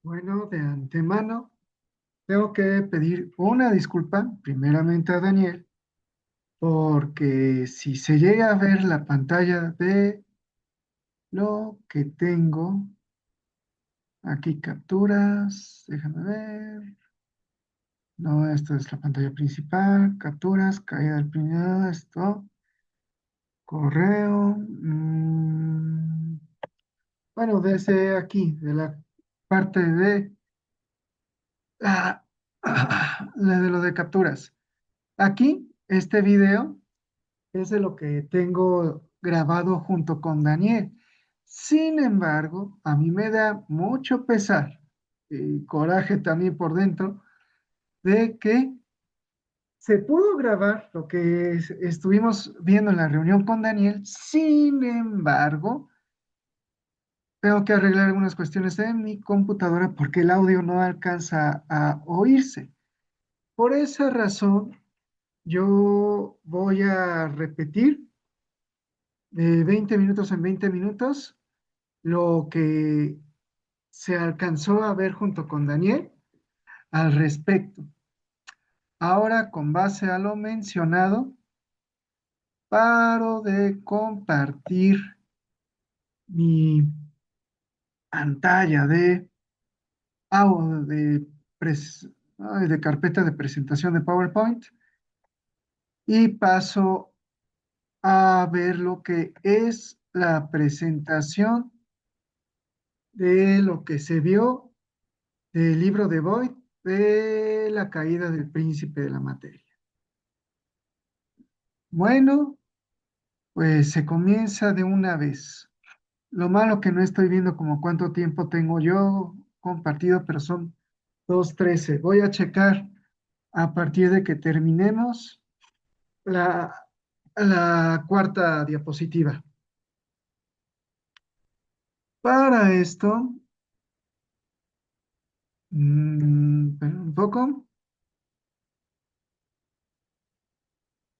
Bueno, de antemano tengo que pedir una disculpa primeramente a Daniel, porque si se llega a ver la pantalla de lo que tengo, aquí capturas, déjame ver, no, esta es la pantalla principal, capturas, caída del primer, esto, correo, bueno, desde aquí, de la parte de, ah, la de lo de capturas. Aquí, este video es de lo que tengo grabado junto con Daniel. Sin embargo, a mí me da mucho pesar y coraje también por dentro de que se pudo grabar lo que estuvimos viendo en la reunión con Daniel. Sin embargo, tengo que arreglar algunas cuestiones en mi computadora porque el audio no alcanza a oírse. Por esa razón, yo voy a repetir de 20 minutos en 20 minutos lo que se alcanzó a ver junto con Daniel al respecto. Ahora, con base a lo mencionado, paro de compartir mi pantalla de, de carpeta de presentación de PowerPoint y paso a ver lo que es la presentación de lo que se vio del libro de Boyd de la caída del príncipe de la materia. Bueno, pues se comienza de una vez. Lo malo que no estoy viendo como cuánto tiempo tengo yo compartido, pero son 2:13. Voy a checar a partir de que terminemos la, la cuarta diapositiva. Para esto, espera un poco.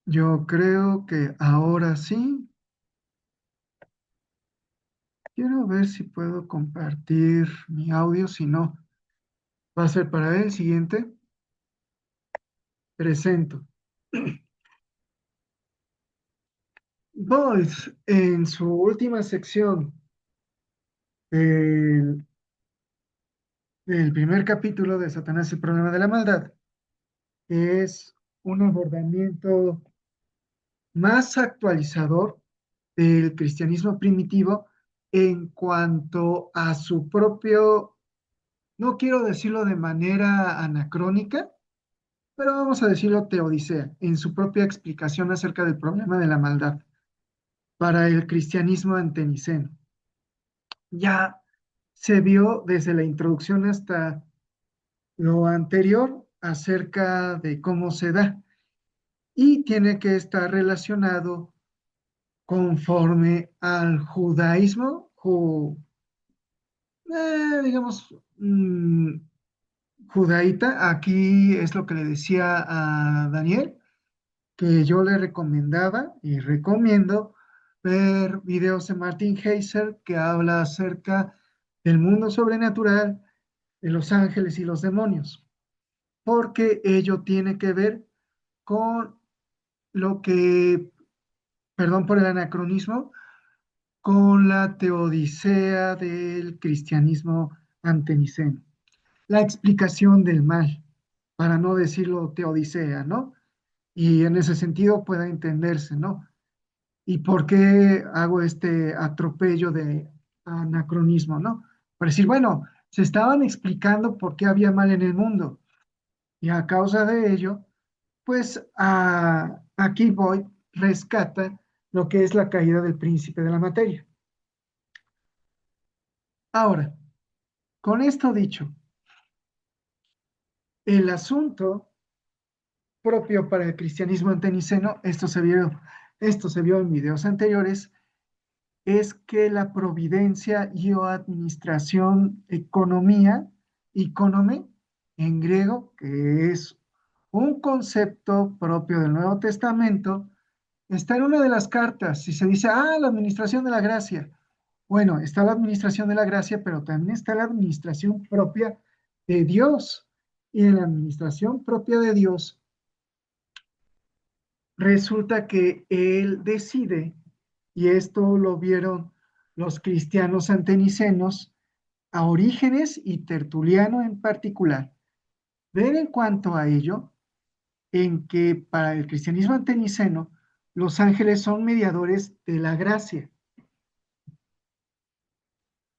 Yo creo que ahora sí. Quiero ver si puedo compartir mi audio. Si no, va a ser para el siguiente. Presento. Boyce, en su última sección del, del primer capítulo de Satanás, el problema de la maldad, que es un abordamiento más actualizador del cristianismo primitivo en cuanto a su propio, no quiero decirlo de manera anacrónica, pero vamos a decirlo teodicea, en su propia explicación acerca del problema de la maldad para el cristianismo anteniceno. Ya se vio desde la introducción hasta lo anterior acerca de cómo se da y tiene que estar relacionado conforme al judaísmo, digamos, judaíta. Aquí es lo que le decía a Daniel, que yo le recomendaba y recomiendo ver videos de Martin Heiser que habla acerca del mundo sobrenatural, de los ángeles y los demonios, porque ello tiene que ver con lo que, perdón por el anacronismo, con la teodicea del cristianismo anteniceno, la explicación del mal, para no decirlo teodicea, ¿no? Y en ese sentido pueda entenderse, ¿no? ¿Y por qué hago este atropello de anacronismo, no? Para decir, bueno, se estaban explicando por qué había mal en el mundo y a causa de ello, pues aquí voy, rescata lo que es la caída del príncipe de la materia. Ahora, con esto dicho, el asunto propio para el cristianismo anteniceno, esto se vio en videos anteriores, es que la providencia y o administración, economía, economé, en griego, que es un concepto propio del Nuevo Testamento, está en una de las cartas y se dice, la administración de la gracia, Bueno, está la administración de la gracia, pero también está la administración propia de Dios. Y en la administración propia de Dios, resulta que Él decide, y esto lo vieron los cristianos antenicenos, a Orígenes y Tertuliano en particular. Ver en cuanto a ello, en que para el cristianismo anteniceno, los ángeles son mediadores de la gracia,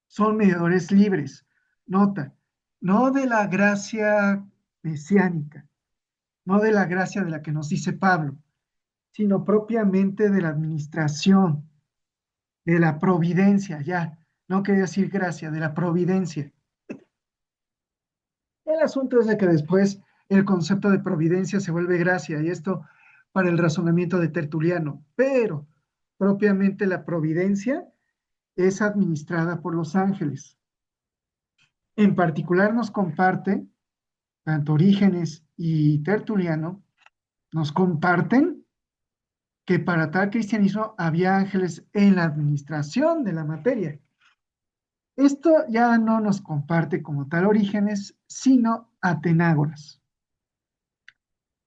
son mediadores libres. Nota, no de la gracia mesiánica, no de la gracia de la que nos dice Pablo, sino propiamente de la administración, de la providencia, ya, no quería decir gracia, de la providencia. El asunto es de que después el concepto de providencia se vuelve gracia, y esto para el razonamiento de Tertuliano, pero propiamente la providencia es administrada por los ángeles. En particular nos comparte, tanto Orígenes y Tertuliano, nos comparten que para tal cristianismo había ángeles en la administración de la materia. Esto ya no nos comparte como tal Orígenes, sino Atenágoras.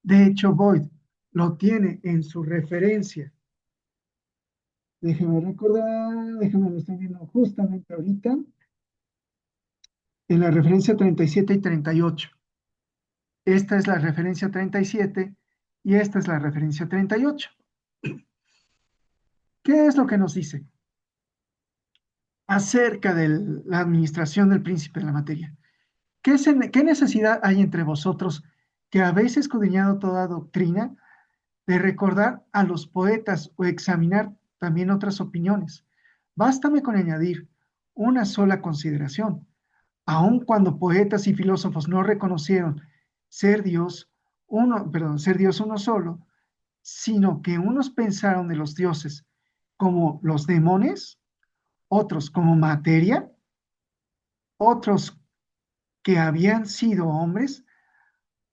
De hecho, Boyd lo tiene en su referencia. Déjeme recordar, déjeme lo estoy viendo justamente ahorita, en la referencia 37 y 38. Esta es la referencia 37 y esta es la referencia 38. ¿Qué es lo que nos dice acerca de la administración del príncipe de la materia? ¿Qué necesidad hay entre vosotros que habéis escudriñado toda doctrina de recordar a los poetas o examinar también otras opiniones? Bástame con añadir una sola consideración. Aun cuando poetas y filósofos no reconocieron ser Dios ser Dios uno solo, sino que unos pensaron de los dioses como los demonios, otros como materia, otros que habían sido hombres,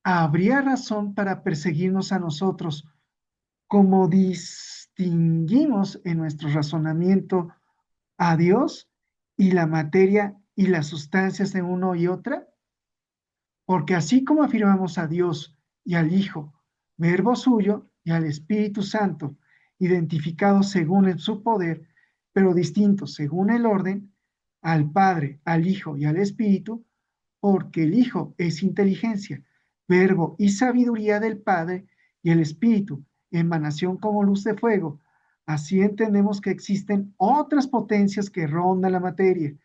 habría razón para perseguirnos a nosotros, como distinguimos en nuestro razonamiento a Dios y la materia y las sustancias de uno y otra, porque así como afirmamos a Dios y al Hijo, verbo suyo, y al Espíritu Santo, identificados según su poder, pero distintos según el orden, al Padre, al Hijo y al Espíritu, porque el Hijo es inteligencia, verbo y sabiduría del Padre, y el Espíritu, emanación como luz de fuego. Así entendemos que existen otras potencias que rondan la materia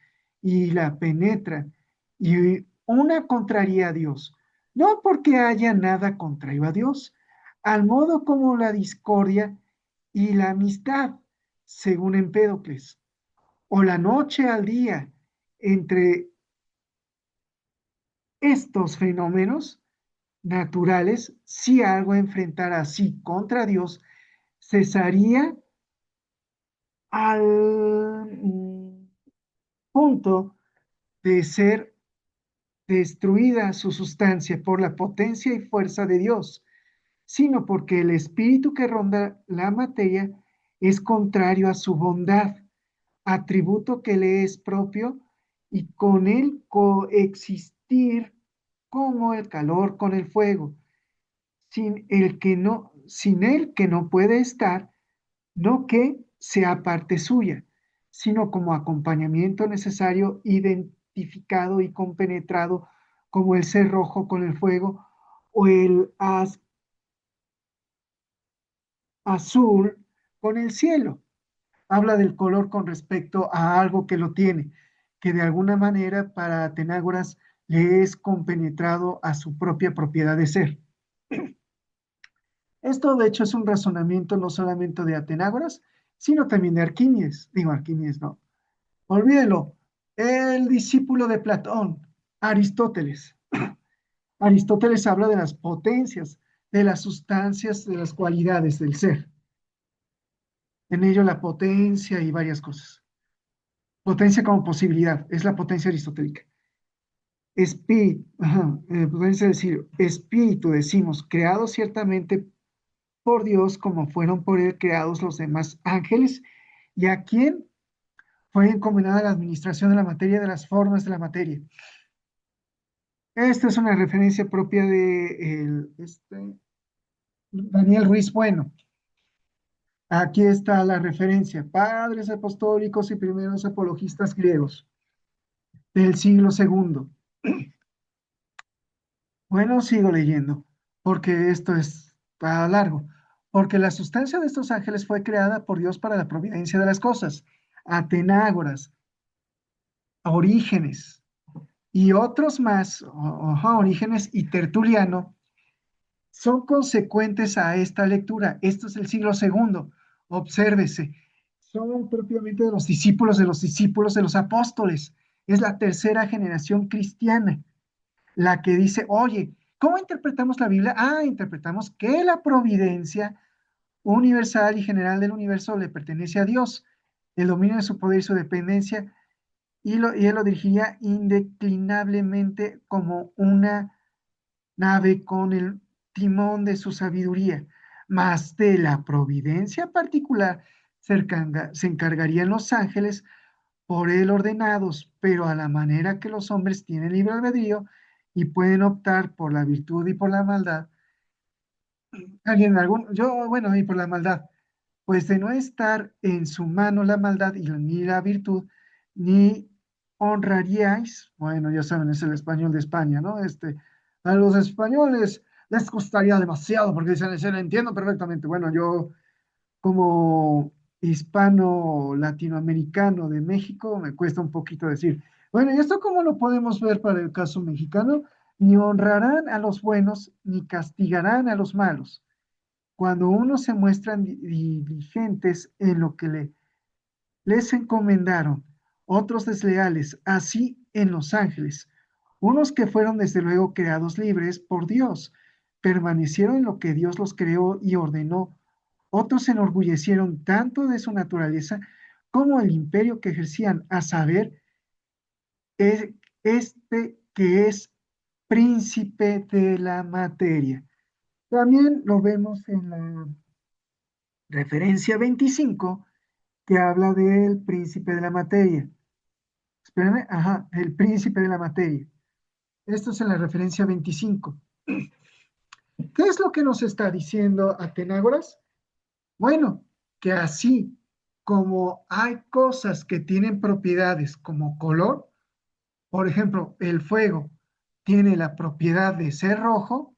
y la penetran, y una contraría a Dios, no porque haya nada contrario a Dios, al modo como la discordia y la amistad, según Empédocles, o la noche al día. Entre estos fenómenos naturales, si algo enfrentara así contra Dios, cesaría al punto de ser destruida su sustancia por la potencia y fuerza de Dios, sino porque el espíritu que ronda la materia es contrario a su bondad, atributo que le es propio, y con él coexistir como el calor con el fuego, sin el que no puede estar, no que sea parte suya, sino como acompañamiento necesario, identificado y compenetrado como el cerrojo con el fuego o el azul con el cielo. Habla del color con respecto a algo que lo tiene, que de alguna manera para Atenágoras le es compenetrado a su propia propiedad de ser. Esto, de hecho, es un razonamiento no solamente de Atenágoras, sino también de Arquímedes. Digo, Arquímedes no. Olvídelo. El discípulo de Platón, Aristóteles. Aristóteles habla de las potencias, de las sustancias, de las cualidades del ser. En ello la potencia y varias cosas. Potencia como posibilidad, es la potencia aristotélica. Espíritu, potencia es decir, espíritu, decimos, creado ciertamente por Dios como fueron por él creados los demás ángeles, y a quien fue encomendada la administración de la materia, de las formas de la materia. Esta es una referencia propia de Daniel Ruiz Bueno. Aquí está la referencia, padres apostólicos y primeros apologistas griegos del siglo segundo. Bueno, sigo leyendo, porque esto es para largo. Porque la sustancia de estos ángeles fue creada por Dios para la providencia de las cosas. Atenágoras, Orígenes y otros más, Orígenes y Tertuliano, son consecuentes a esta lectura. Esto es el siglo segundo. Obsérvese, son propiamente de los discípulos de los apóstoles. Es la tercera generación cristiana la que dice, oye, ¿cómo interpretamos la Biblia? Ah, interpretamos que la providencia universal y general del universo le pertenece a Dios, el dominio de su poder y su dependencia, y él lo dirigiría indeclinablemente como una nave con el timón de su sabiduría, más de la providencia particular se encargarían los ángeles por él ordenados, pero a la manera que los hombres tienen libre albedrío y pueden optar por la virtud y por la maldad. Bueno, y por la maldad, pues de no estar en su mano la maldad ni la virtud, ni honraríais, bueno, ya saben, es el español de España, ¿no? A los españoles les costaría demasiado porque dicen, se lo entiendo perfectamente. Bueno, yo como hispano latinoamericano de México, me cuesta un poquito decir, bueno, ¿y esto cómo lo podemos ver para el caso mexicano? Ni honrarán a los buenos, ni castigarán a los malos. Cuando unos se muestran diligentes en lo que les encomendaron, otros desleales, así en los ángeles, unos que fueron desde luego creados libres por Dios, permanecieron en lo que Dios los creó y ordenó, otros se enorgullecieron tanto de su naturaleza como el imperio que ejercían, a saber, es que es príncipe de la materia. También lo vemos en la referencia 25 que habla del príncipe de la materia. Espérame, ajá, el príncipe de la materia. Esto es en la referencia 25. ¿Qué es lo que nos está diciendo Atenágoras? Bueno, que así como hay cosas que tienen propiedades como color, por ejemplo, el fuego tiene la propiedad de ser rojo,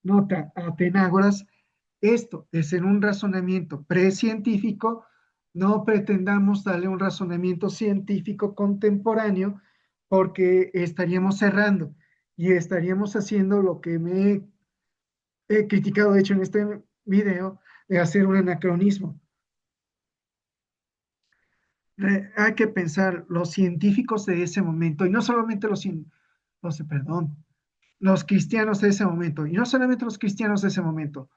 nota Atenágoras, esto es en un razonamiento precientífico, no pretendamos darle un razonamiento científico contemporáneo porque estaríamos cerrando y estaríamos haciendo lo que he criticado, de hecho, en este video, de hacer un anacronismo. Hay que pensar los científicos de ese momento, y no solamente perdón, los cristianos de ese momento, y no solamente los cristianos de ese momento,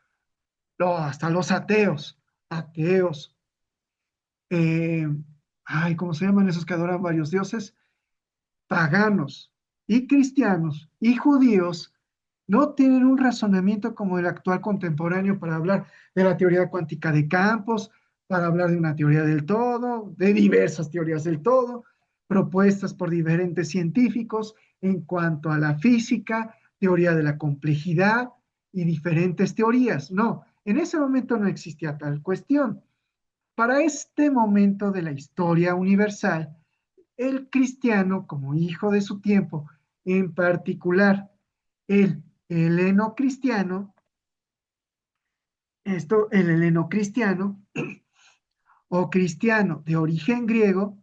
hasta los ateos, eh, ay, ¿cómo se llaman esos que adoran varios dioses? Paganos y cristianos y judíos no tienen un razonamiento como el actual contemporáneo para hablar de la teoría cuántica de campos, para hablar de una teoría del todo, de diversas teorías del todo, propuestas por diferentes científicos en cuanto a la física, teoría de la complejidad y diferentes teorías. No, en ese momento no existía tal cuestión. Para este momento de la historia universal, el cristiano, como hijo de su tiempo, en particular el heleno cristiano, el heleno cristiano o cristiano de origen griego,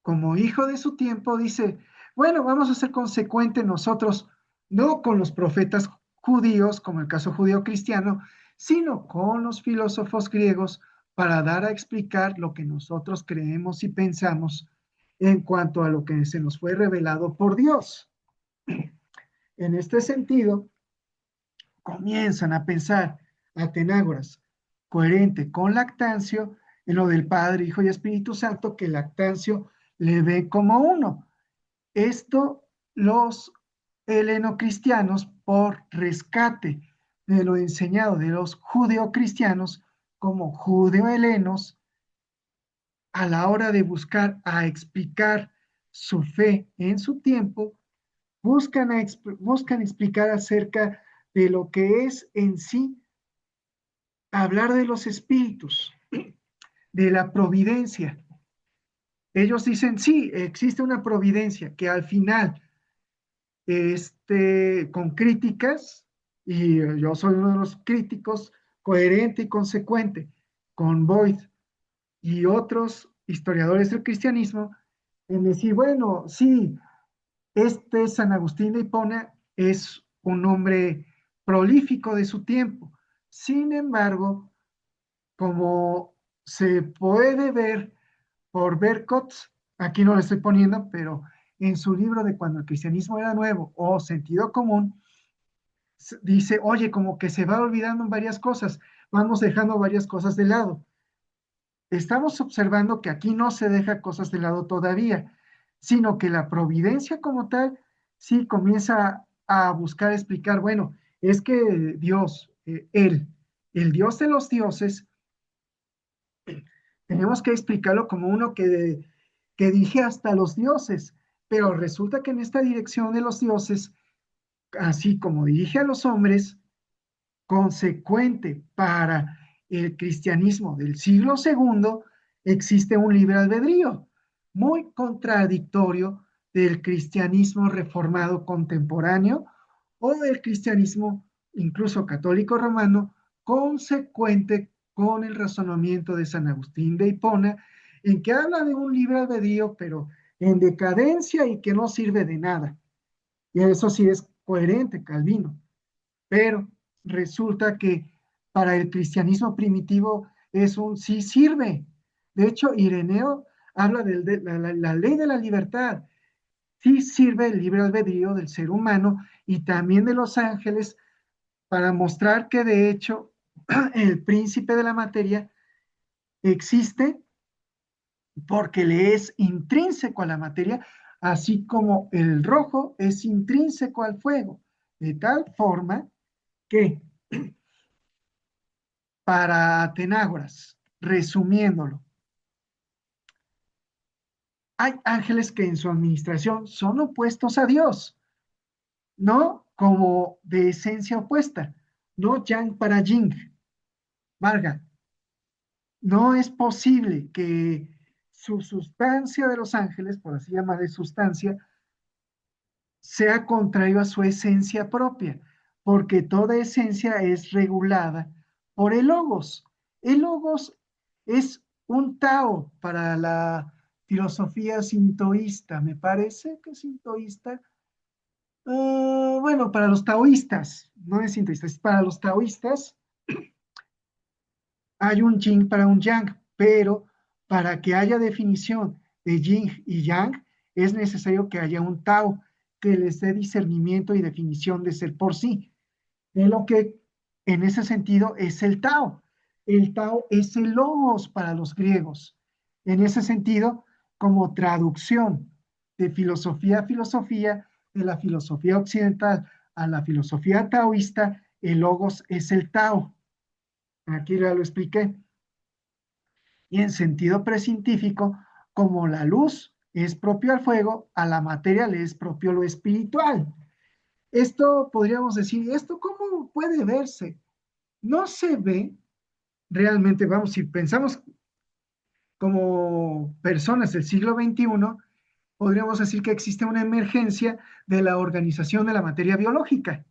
como hijo de su tiempo, dice, bueno, vamos a ser consecuentes nosotros, no con los profetas judíos, como el caso judío cristiano, sino con los filósofos griegos para dar a explicar lo que nosotros creemos y pensamos en cuanto a lo que se nos fue revelado por Dios. En este sentido, comienzan a pensar Atenágoras, coherente con Lactancio, en lo del Padre, Hijo y Espíritu Santo, que Lactancio le ve como uno. Esto los helenocristianos, por rescate de lo enseñado de los judeocristianos como judeo-helenos, a la hora de buscar a explicar su fe en su tiempo, buscan explicar acerca de lo que es en sí hablar de los espíritus, de la providencia. Ellos dicen, sí, existe una providencia que al final, con críticas, y yo soy uno de los críticos, coherente y consecuente, con Boyd y otros historiadores del cristianismo, en decir, bueno, sí, este San Agustín de Hipona es un hombre prolífico de su tiempo. Sin embargo, como se puede ver por Berkot, aquí no lo estoy poniendo, pero en su libro de Cuando el cristianismo era nuevo o Sentido común, dice, oye, como que se va olvidando en varias cosas, vamos dejando varias cosas de lado. Estamos observando que aquí no se deja cosas de lado todavía, sino que la providencia como tal sí comienza a buscar explicar, bueno, es que Dios, el Dios de los dioses, tenemos que explicarlo como uno que dirige hasta los dioses, pero resulta que en esta dirección de los dioses, así como dirige a los hombres, consecuente para el cristianismo del siglo segundo, existe un libre albedrío, muy contradictorio del cristianismo reformado contemporáneo o del cristianismo incluso católico romano, consecuente con el razonamiento de San Agustín de Hipona, en que habla de un libre albedrío, pero en decadencia y que no sirve de nada. Y eso sí es coherente, Calvino. Pero resulta que para el cristianismo primitivo es un sí sirve. De hecho, Ireneo habla de la ley de la libertad. Sí sirve el libre albedrío del ser humano y también de los ángeles para mostrar que de hecho el príncipe de la materia existe porque le es intrínseco a la materia, así como el rojo es intrínseco al fuego, de tal forma que para Atenágoras, resumiéndolo, hay ángeles que en su administración son opuestos a Dios, no como de esencia opuesta, no yang para ying. Varga, no es posible que su sustancia de los ángeles, por así llamarle sustancia, sea contrario a su esencia propia, porque toda esencia es regulada por el logos. El logos es un Tao para la filosofía sintoísta, me parece que es sintoísta. Bueno, para los taoístas, no es sintoísta, es para los taoístas, hay un yin para un yang, pero para que haya definición de yin y yang, es necesario que haya un Tao que les dé discernimiento y definición de ser por sí. De lo que en ese sentido es el Tao. El Tao es el logos para los griegos. En ese sentido, como traducción de filosofía a filosofía, de la filosofía occidental a la filosofía taoísta, el logos es el Tao. Aquí ya lo expliqué. Y en sentido precientífico, como la luz es propio al fuego, a la materia le es propio lo espiritual. Esto podríamos decir, ¿esto cómo puede verse? No se ve realmente, vamos, si pensamos como personas del siglo XXI, podríamos decir que existe una emergencia de la organización de la materia biológica.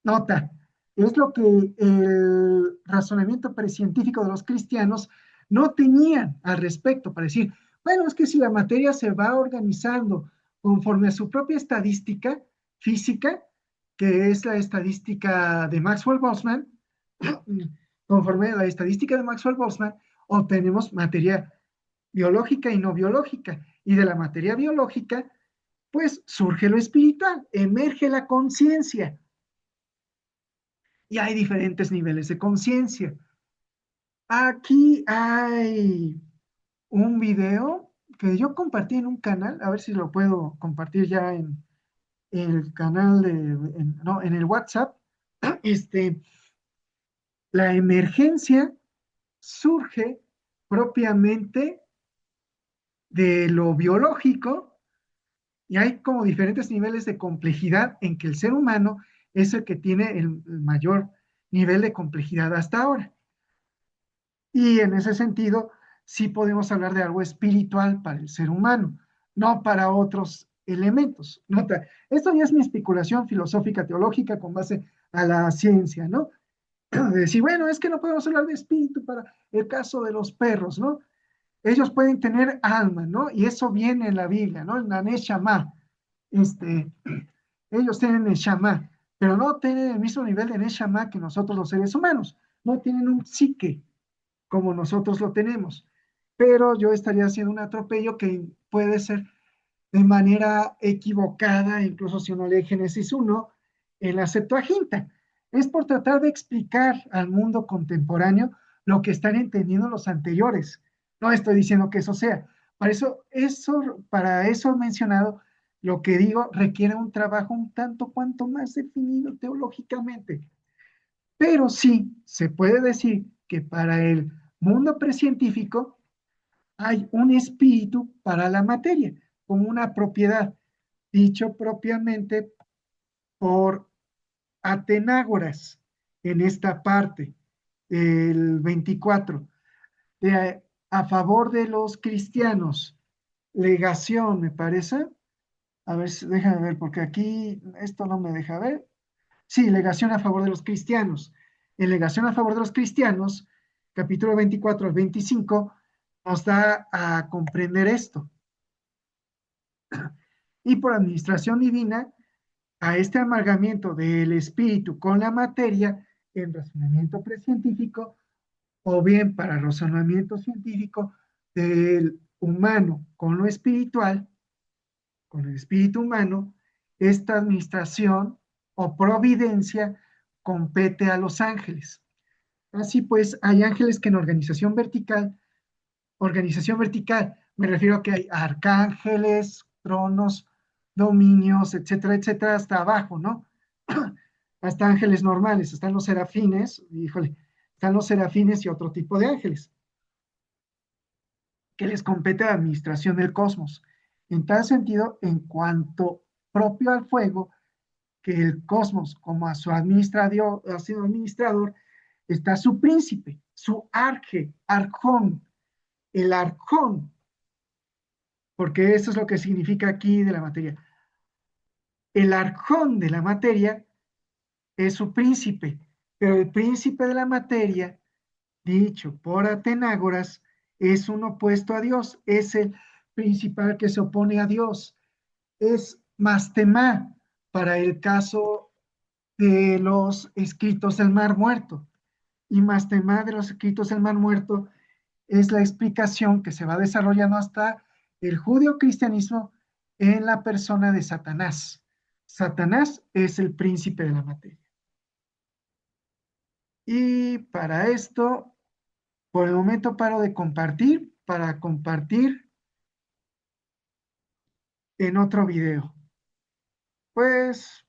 Nota, es lo que el razonamiento precientífico de los cristianos no tenían al respecto para decir, bueno, es que si la materia se va organizando conforme a su propia estadística física, que es la estadística de Maxwell-Boltzmann, conforme a la estadística de Maxwell-Boltzmann, obtenemos materia biológica y no biológica. Y de la materia biológica, pues surge lo espiritual, emerge la conciencia y hay diferentes niveles de conciencia. Aquí hay un video que yo compartí en un canal, a ver si lo puedo compartir ya en el canal no, en el WhatsApp. Este, la emergencia surge propiamente de lo biológico, y hay como diferentes niveles de complejidad en que el ser humano es el que tiene el mayor nivel de complejidad hasta ahora. Y en ese sentido, sí podemos hablar de algo espiritual para el ser humano, no para otros elementos. Nota, esto ya es mi especulación filosófica teológica con base a la ciencia, ¿no? De decir, bueno, es que no podemos hablar de espíritu para el caso de los perros, ¿no? Ellos pueden tener alma, ¿no? Y eso viene en la Biblia, ¿no? En la Neshama. Este, ellos tienen Neshama, pero no tienen el mismo nivel de Neshama que nosotros los seres humanos. No tienen un psique como nosotros lo tenemos. Pero yo estaría haciendo un atropello que puede ser de manera equivocada, incluso si uno lee Génesis 1, en la Septuaginta. Es por tratar de explicar al mundo contemporáneo lo que están entendiendo los anteriores. No estoy diciendo que eso sea. Para eso mencionado, lo que digo requiere un trabajo un tanto cuanto más definido teológicamente. Pero sí se puede decir que para el mundo precientífico hay un espíritu para la materia, como una propiedad, dicho propiamente por Atenágoras en esta parte, el 24, a favor de los cristianos, legación, me parece. A ver, déjame ver, porque aquí esto no me deja ver. Sí, legación a favor de los cristianos. En legación a favor de los cristianos, capítulo 24 al 25, nos da a comprender esto. Y por administración divina, a este amargamiento del espíritu con la materia en razonamiento precientífico, o bien para razonamiento científico del humano con lo espiritual, con el espíritu humano, esta administración o providencia compete a los ángeles. Así pues, hay ángeles que en organización vertical, me refiero a que hay arcángeles, tronos, dominios, etcétera, etcétera, hasta abajo, ¿no? Hasta ángeles normales, están los serafines, híjole, están los serafines y otro tipo de ángeles, que les compete la administración del cosmos. En tal sentido, en cuanto propio al fuego, que el cosmos, como a su administrador, ha sido administrador, está su príncipe, su arjón, el arjón, porque eso es lo que significa aquí de la materia. El arjón de la materia es su príncipe, pero el príncipe de la materia, dicho por Atenágoras, es un opuesto a Dios, es el principal que se opone a Dios, es Mastemá para el caso de los escritos del Mar Muerto. Y Mastemá de los escritos del Mar Muerto es la explicación que se va desarrollando hasta el judío-cristianismo en la persona de Satanás. Satanás es el príncipe de la materia. Y para esto, por el momento paro de compartir para compartir en otro video. Pues